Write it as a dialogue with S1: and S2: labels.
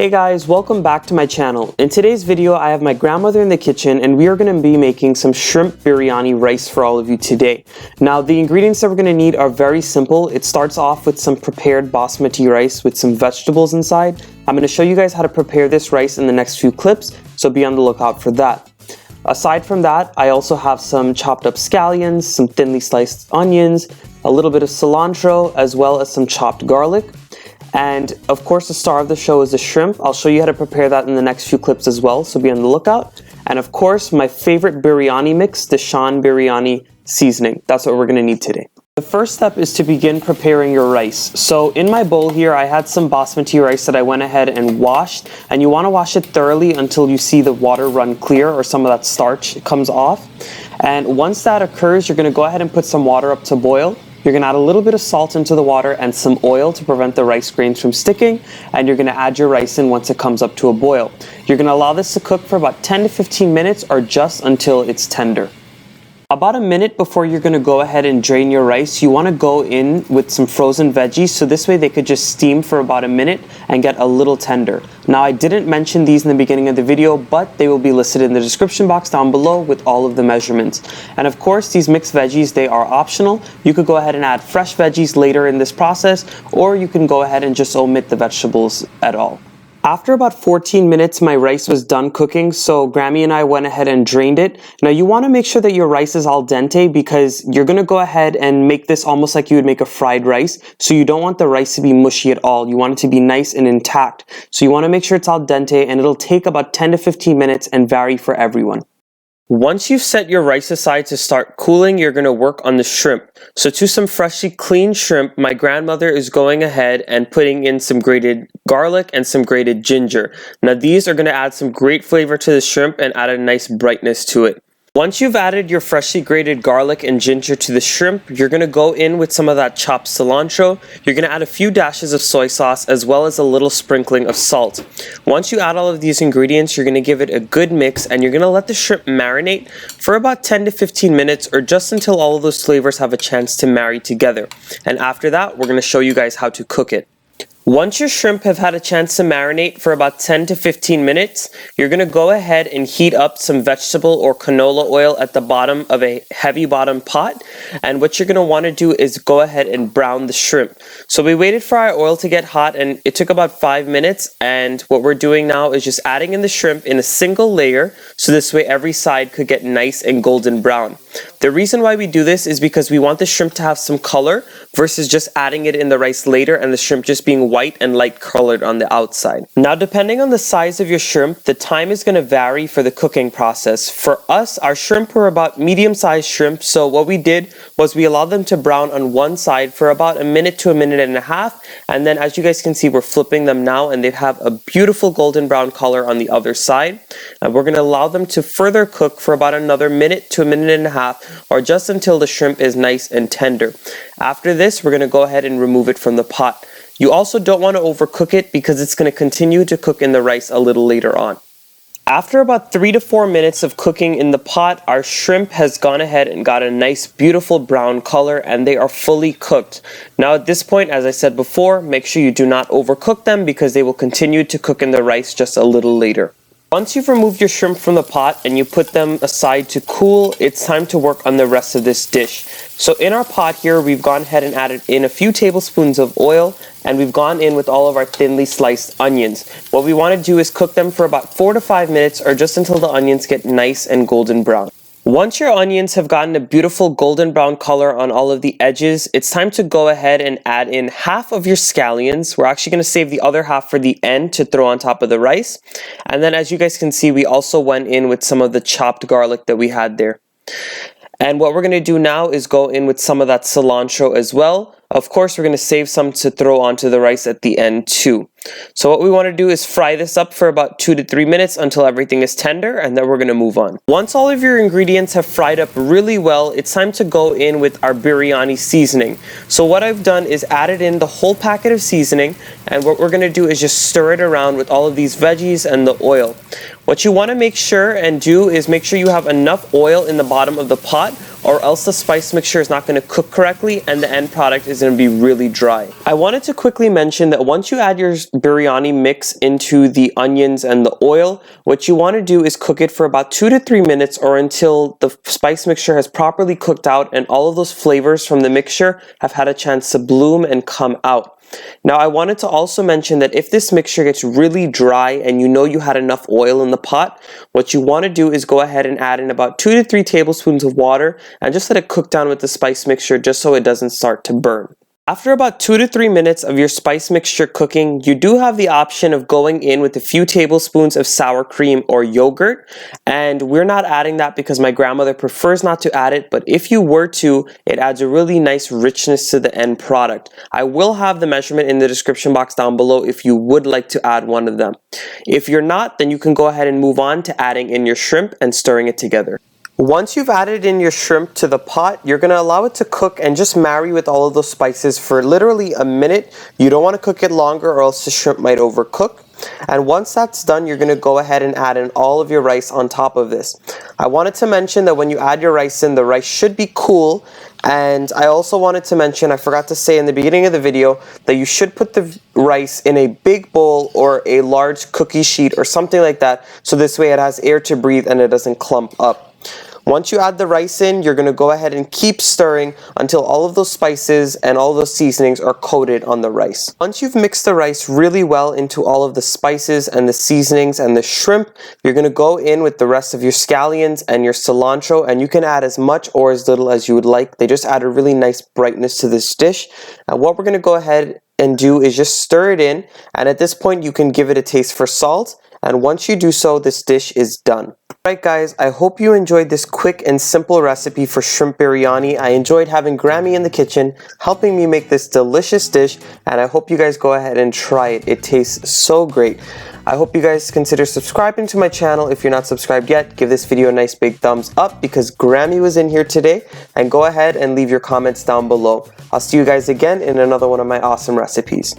S1: Hey guys, welcome back to my channel. In today's video, I have my grandmother in the kitchen and we are going to be making some shrimp biryani rice for all of you today. Now, the ingredients that we're going to need are very simple. It starts off with some prepared basmati rice with some vegetables inside. I'm going to show you guys how to prepare this rice in the next few clips, so be on the lookout for that. Aside from that, I also have some chopped up scallions, some thinly sliced onions, a little bit of cilantro, as well as some chopped garlic. And of course, the star of the show is the shrimp. I'll show you how to prepare that in the next few clips as well, so be on the lookout. And of course, my favorite biryani mix, the Shan biryani seasoning. That's what we're going to need today. The first step is to begin preparing your rice. So in my bowl here, I had some basmati rice that I went ahead and washed. And you want to wash it thoroughly until you see the water run clear or some of that starch comes off. And once that occurs, you're going to go ahead and put some water up to boil. You're going to add a little bit of salt into the water and some oil to prevent the rice grains from sticking, and you're going to add your rice in once it comes up to a boil. You're going to allow this to cook for about 10 to 15 minutes or just until it's tender. About a minute before you're going to go ahead and drain your rice, you want to go in with some frozen veggies, so this way they could just steam for about a minute and get a little tender. Now, I didn't mention these in the beginning of the video, but they will be listed in the description box down below with all of the measurements. And of course, these mixed veggies, they are optional. You could go ahead and add fresh veggies later in this process, or you can go ahead and just omit the vegetables at all. After about 14 minutes, my rice was done cooking, so Grammy and I went ahead and drained it. Now, you want to make sure that your rice is al dente because you're going to go ahead and make this almost like you would make a fried rice. So you don't want the rice to be mushy at all. You want it to be nice and intact. So you want to make sure it's al dente, and it'll take about 10 to 15 minutes and vary for everyone. Once you've set your rice aside to start cooling, you're going to work on the shrimp. So to some freshly cleaned shrimp, my grandmother is going ahead and putting in some grated garlic and some grated ginger. Now these are going to add some great flavor to the shrimp and add a nice brightness to it. Once you've added your freshly grated garlic and ginger to the shrimp, you're going to go in with some of that chopped cilantro. You're going to add a few dashes of soy sauce as well as a little sprinkling of salt. Once you add all of these ingredients, you're going to give it a good mix and you're going to let the shrimp marinate for about 10 to 15 minutes or just until all of those flavors have a chance to marry together. And after that, we're going to show you guys how to cook it. Once your shrimp have had a chance to marinate for about 10 to 15 minutes, you're going to go ahead and heat up some vegetable or canola oil at the bottom of a heavy bottom pot. And what you're going to want to do is go ahead and brown the shrimp. So we waited for our oil to get hot and it took about 5 minutes. And what we're doing now is just adding in the shrimp in a single layer. So this way every side could get nice and golden brown. The reason why we do this is because we want the shrimp to have some color versus just adding it in the rice later and the shrimp just being white and light colored on the outside. Now, depending on the size of your shrimp, the time is going to vary for the cooking process. For us, our shrimp were about medium-sized shrimp, so what we did was we allowed them to brown on one side for about a minute to a minute and a half, and then as you guys can see, we're flipping them now and they have a beautiful golden brown color on the other side. And we're going to allow them to further cook for about another minute to a minute and a half or just until the shrimp is nice and tender. After this, we're going to go ahead and remove it from the pot. You also don't want to overcook it because it's going to continue to cook in the rice a little later on. After about 3 to 4 minutes of cooking in the pot, our shrimp has gone ahead and got a nice beautiful brown color and they are fully cooked. Now at this point, as I said before, make sure you do not overcook them because they will continue to cook in the rice just a little later. Once you've removed your shrimp from the pot and you put them aside to cool, it's time to work on the rest of this dish. So in our pot here, we've gone ahead and added in a few tablespoons of oil and we've gone in with all of our thinly sliced onions. What we want to do is cook them for about 4 to 5 minutes or just until the onions get nice and golden brown. Once your onions have gotten a beautiful golden brown color on all of the edges, it's time to go ahead and add in half of your scallions. We're actually going to save the other half for the end to throw on top of the rice. And then as you guys can see, we also went in with some of the chopped garlic that we had there. And what we're going to do now is go in with some of that cilantro as well. Of course, we're going to save some to throw onto the rice at the end too. So what we want to do is fry this up for about 2 to 3 minutes until everything is tender, and then we're going to move on. Once all of your ingredients have fried up really well, it's time to go in with our biryani seasoning. So what I've done is added in the whole packet of seasoning, and what we're going to do is just stir it around with all of these veggies and the oil. What you want to make sure and do is make sure you have enough oil in the bottom of the pot, or else the spice mixture is not going to cook correctly and the end product is going to be really dry. I wanted to quickly mention that once you add your biryani mix into the onions and the oil, what you want to do is cook it for about 2 to 3 minutes, or until the spice mixture has properly cooked out and all of those flavors from the mixture have had a chance to bloom and come out. Now, I wanted to also mention that if this mixture gets really dry and you know you had enough oil in the pot, what you want to do is go ahead and add in about 2 to 3 tablespoons of water and just let it cook down with the spice mixture just so it doesn't start to burn. After about 2 to 3 minutes of your spice mixture cooking, you do have the option of going in with a few tablespoons of sour cream or yogurt, and we're not adding that because my grandmother prefers not to add it, but if you were to, it adds a really nice richness to the end product. I will have the measurement in the description box down below if you would like to add one of them. If you're not, then you can go ahead and move on to adding in your shrimp and stirring it together. Once you've added in your shrimp to the pot, you're going to allow it to cook and just marry with all of those spices for literally a minute. You don't want to cook it longer or else the shrimp might overcook. And once that's done, you're going to go ahead and add in all of your rice on top of this. I wanted to mention that when you add your rice in, the rice should be cool. And I also wanted to mention, I forgot to say in the beginning of the video, that you should put the rice in a big bowl or a large cookie sheet or something like that, so this way it has air to breathe and it doesn't clump up. Once you add the rice in, you're going to go ahead and keep stirring until all of those spices and all of those seasonings are coated on the rice. Once you've mixed the rice really well into all of the spices and the seasonings and the shrimp, you're going to go in with the rest of your scallions and your cilantro, and you can add as much or as little as you would like. They just add a really nice brightness to this dish. And what we're going to go ahead and do is just stir it in, and at this point you can give it a taste for salt, and once you do so, this dish is done. Alright guys, I hope you enjoyed this quick and simple recipe for shrimp biryani. I enjoyed having Grammy in the kitchen helping me make this delicious dish, and I hope you guys go ahead and try it. It tastes so great. I hope you guys consider subscribing to my channel. If you're not subscribed yet, give this video a nice big thumbs up because Grammy was in here today, and go ahead and leave your comments down below. I'll see you guys again in another one of my awesome recipes.